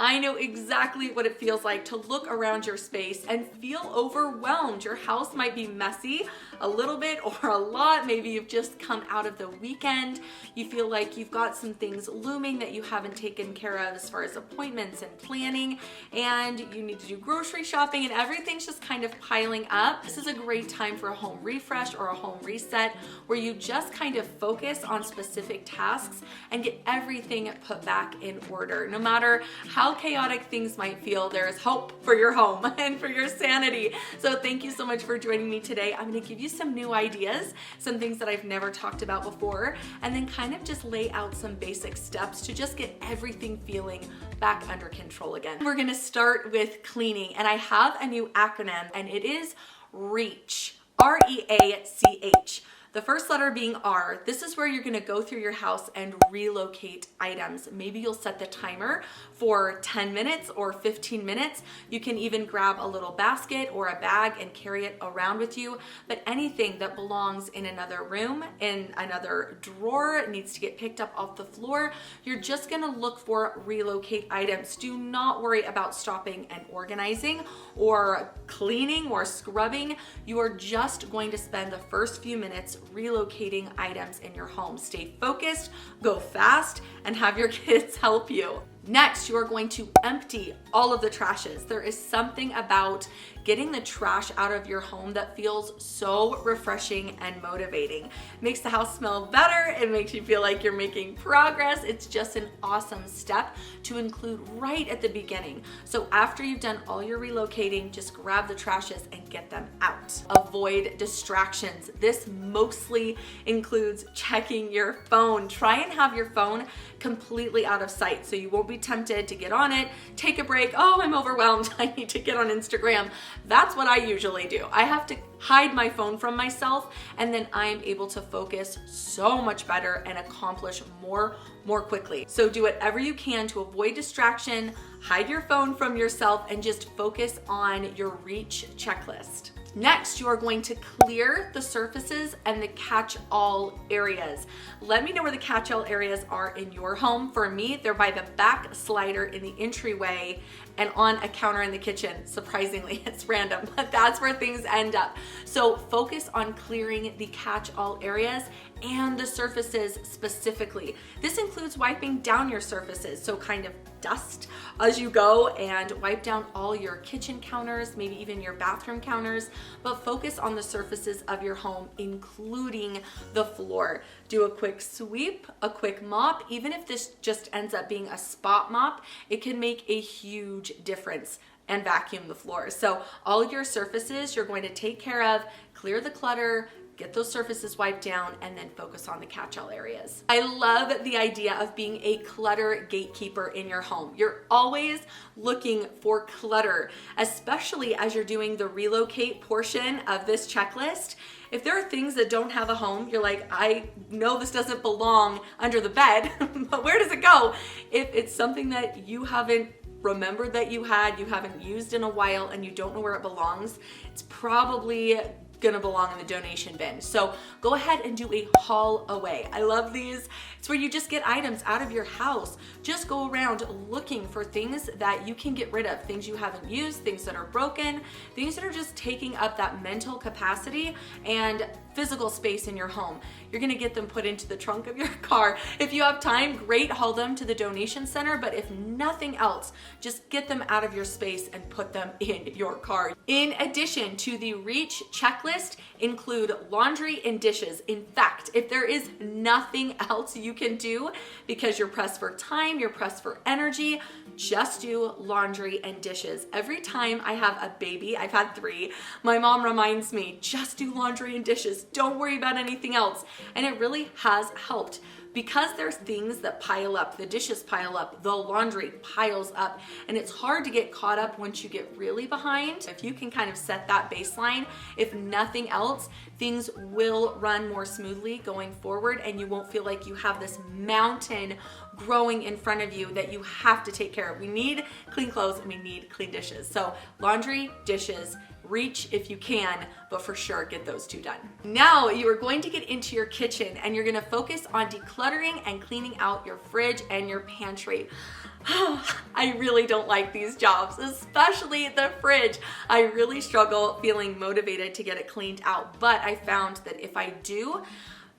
I know exactly what it feels like to look around your space and feel overwhelmed. Your house might be messy, a little bit or a lot. Maybe you've just come out of the weekend. You feel like you've got some things looming that you haven't taken care of as far as appointments and planning, and you need to do grocery shopping and everything's just kind of piling up. This is a great time for a home refresh or a home reset where you just kind of focus on specific tasks and get everything put back in order. No matter how chaotic things might feel, there is hope for your home and for your sanity. So thank you so much for joining me today. I'm going to give you some new ideas, some things that I've never talked about before, and then kind of just lay out some basic steps to just get everything feeling back under control again. We're going to start with cleaning, and I have a new acronym, and it is REACH. REACH. The first letter being R. This is where you're gonna go through your house and relocate items. Maybe you'll set the timer for 10 minutes or 15 minutes. You can even grab a little basket or a bag and carry it around with you. But anything that belongs in another room, in another drawer, needs to get picked up off the floor, you're just gonna look for relocate items. Do not worry about stopping and organizing or cleaning or scrubbing. You are just going to spend the first few minutes relocating items in your home. Stay focused, go fast, and have your kids help you. Next, you are going to empty all of the trashes. There is something about getting the trash out of your home that feels so refreshing and motivating. It makes the house smell better. It makes you feel like you're making progress. It's just an awesome step to include right at the beginning. So after you've done all your relocating, just grab the trashes and get them out. Avoid distractions. This mostly includes checking your phone. Try and have your phone completely out of sight so you won't be tempted to get on it, take a break. Oh, I'm overwhelmed. I need to get on Instagram. That's what I usually do. I have to hide my phone from myself, and then I am able to focus so much better and accomplish more quickly. So do whatever you can to avoid distraction, hide your phone from yourself, and just focus on your REACH checklist. Next, you are going to clear the surfaces and the catch-all areas. Let me know where the catch-all areas are in your home. For me, they're by the back slider in the entryway and on a counter in the kitchen. Surprisingly, it's random, but that's where things end up. So focus on clearing the catch-all areas and the surfaces specifically. This includes wiping down your surfaces, so kind of dust as you go, and wipe down all your kitchen counters, maybe even your bathroom counters, but focus on the surfaces of your home, including the floor. Do a quick sweep, a quick mop. Even if this just ends up being a spot mop, it can make a huge difference, and vacuum the floor. So all your surfaces you're going to take care of, clear the clutter, get those surfaces wiped down, and then focus on the catch-all areas. I love the idea of being a clutter gatekeeper in your home. You're always looking for clutter, especially as you're doing the relocate portion of this checklist. If there are things that don't have a home, you're like, I know this doesn't belong under the bed, but where does it go? If it's something that you haven't remembered that you haven't used in a while, and you don't know where it belongs, it's probably gonna belong in the donation bin. So go ahead and do a haul away. I love these. It's where you just get items out of your house. Just go around looking for things that you can get rid of, things you haven't used, things that are broken, things that are just taking up that mental capacity and physical space in your home. You're gonna get them put into the trunk of your car. If you have time, great, haul them to the donation center, but if nothing else, just get them out of your space and put them in your car. In addition to the REACH checklist, include laundry and dishes. In fact, if there is nothing else you can do because you're pressed for time, you're pressed for energy, just do laundry and dishes. Every time I have a baby, I've had 3, my mom reminds me, just do laundry and dishes. Don't worry about anything else. And it really has helped. Because there's things that pile up, the dishes pile up, the laundry piles up, and it's hard to get caught up once you get really behind. If you can kind of set that baseline, if nothing else, things will run more smoothly going forward, and you won't feel like you have this mountain growing in front of you that you have to take care of. We need clean clothes and we need clean dishes. So laundry, dishes, reach if you can, but for sure get those two done. Now you are going to get into your kitchen and you're gonna focus on decluttering and cleaning out your fridge and your pantry. I really don't like these jobs, especially the fridge. I really struggle feeling motivated to get it cleaned out, but I found that if I do,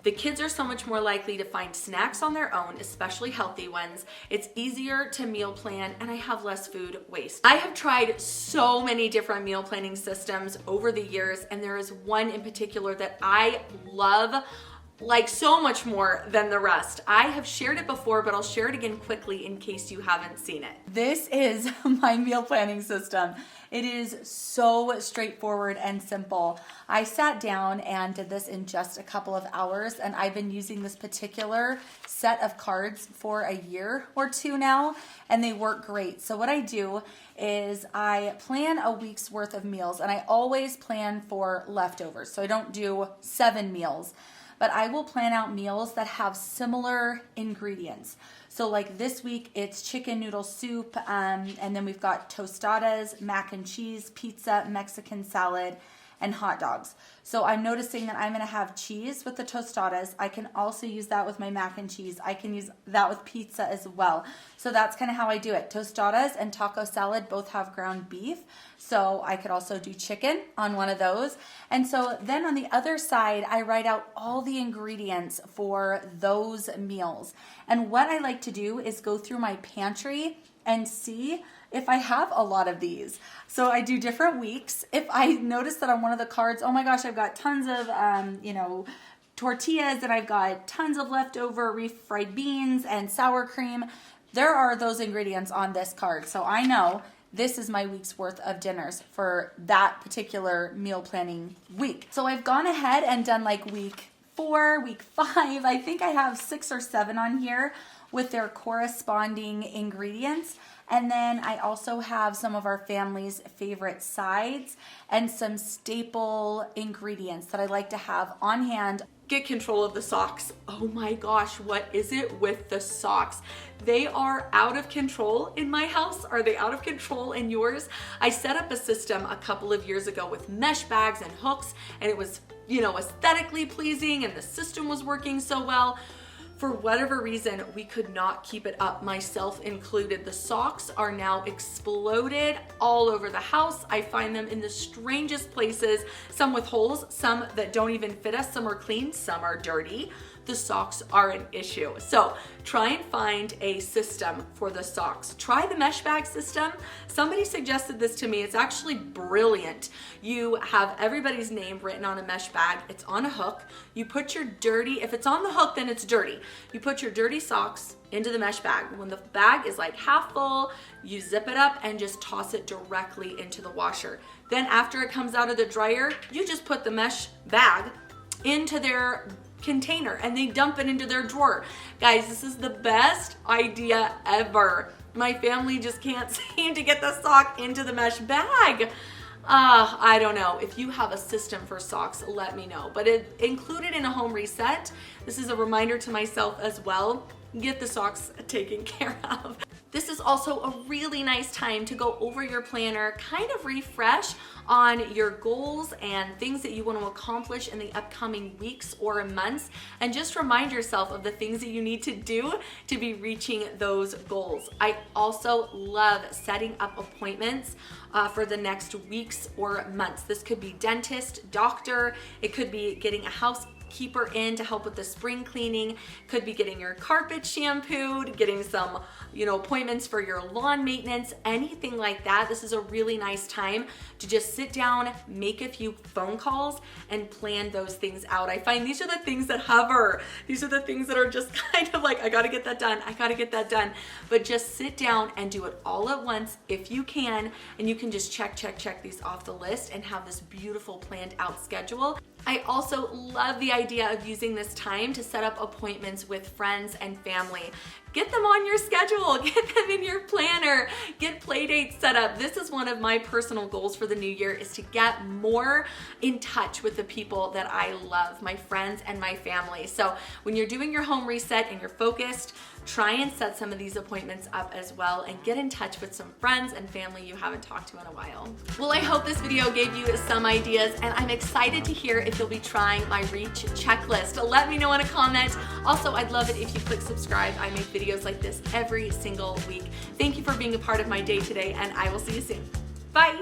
the kids are so much more likely to find snacks on their own, especially healthy ones. It's easier to meal plan and I have less food waste. I have tried so many different meal planning systems over the years, and there is one in particular that I love like so much more than the rest. I have shared it before, but I'll share it again quickly in case you haven't seen it. This is my meal planning system. It is so straightforward and simple. I sat down and did this in just a couple of hours, and I've been using this particular set of cards for a year or two now, and they work great. So what I do is I plan a week's worth of meals, and I always plan for leftovers. So I don't do 7 meals. But I will plan out meals that have similar ingredients. So like this week, it's chicken noodle soup, and then we've got tostadas, mac and cheese, pizza, Mexican salad, and hot dogs. So I'm noticing that I'm gonna have cheese with the tostadas. I can also use that with my mac and cheese. I can use that with pizza as well. So that's kind of how I do it. Tostadas and taco salad both have ground beef. So I could also do chicken on one of those. And so then on the other side, I write out all the ingredients for those meals. And what I like to do is go through my pantry and see if I have a lot of these. So I do different weeks. If I notice that on one of the cards, oh my gosh, I've got tons of, tortillas, and I've got tons of leftover refried beans and sour cream, there are those ingredients on this card. So I know this is my week's worth of dinners for that particular meal planning week. So I've gone ahead and done like week 4, week 5. I think I have 6 or 7 on here with their corresponding ingredients. And then I also have some of our family's favorite sides and some staple ingredients that I like to have on hand. Get control of the socks. Oh my gosh, what is it with the socks? They are out of control in my house. Are they out of control in yours? I set up a system a couple of years ago with mesh bags and hooks, and it was, aesthetically pleasing, and the system was working so well. For whatever reason, we could not keep it up, myself included. The socks are now exploded all over the house. I find them in the strangest places, some with holes, some that don't even fit us, some are clean, some are dirty. The socks are an issue. So try and find a system for the socks. Try the mesh bag system. Somebody suggested this to me. It's actually brilliant. You have everybody's name written on a mesh bag. It's on a hook. You put your dirty, if it's on the hook, then it's dirty. You put your dirty socks into the mesh bag. When the bag is like half full, you zip it up and just toss it directly into the washer. Then after it comes out of the dryer, you just put the mesh bag into their container and they dump it into their drawer. Guys, this is the best idea ever. My family just can't seem to get the sock into the mesh bag. I don't know. If you have a system for socks, let me know. But it included in a home reset. This is a reminder to myself as well. Get the socks taken care of. This is also a really nice time to go over your planner, kind of refresh on your goals and things that you want to accomplish in the upcoming weeks or months, and just remind yourself of the things that you need to do to be reaching those goals. I also love setting up appointments for the next weeks or months. This could be dentist, doctor, it could be getting a housekeeper in to help with the spring cleaning, could be getting your carpet shampooed, getting some appointments for your lawn maintenance, anything like that. This is a really nice time to just sit down, make a few phone calls, and plan those things out. I find these are the things that hover. These are the things that are just kind of like, I gotta get that done, I gotta get that done. But just sit down and do it all at once if you can, and you can just check these off the list and have this beautiful planned out schedule. I also love the idea of using this time to set up appointments with friends and family. Get them on your schedule, get them in your planner, get play dates set up. This is one of my personal goals for the new year, is to get more in touch with the people that I love, my friends and my family. So when you're doing your home reset and you're focused, try and set some of these appointments up as well and get in touch with some friends and family you haven't talked to in a while. Well, I hope this video gave you some ideas, and I'm excited to hear if you'll be trying my reach checklist. Let me know in a comment. Also, I'd love it if you click subscribe. I make videos like this every single week. Thank you for being a part of my day today, and I will see you soon. Bye.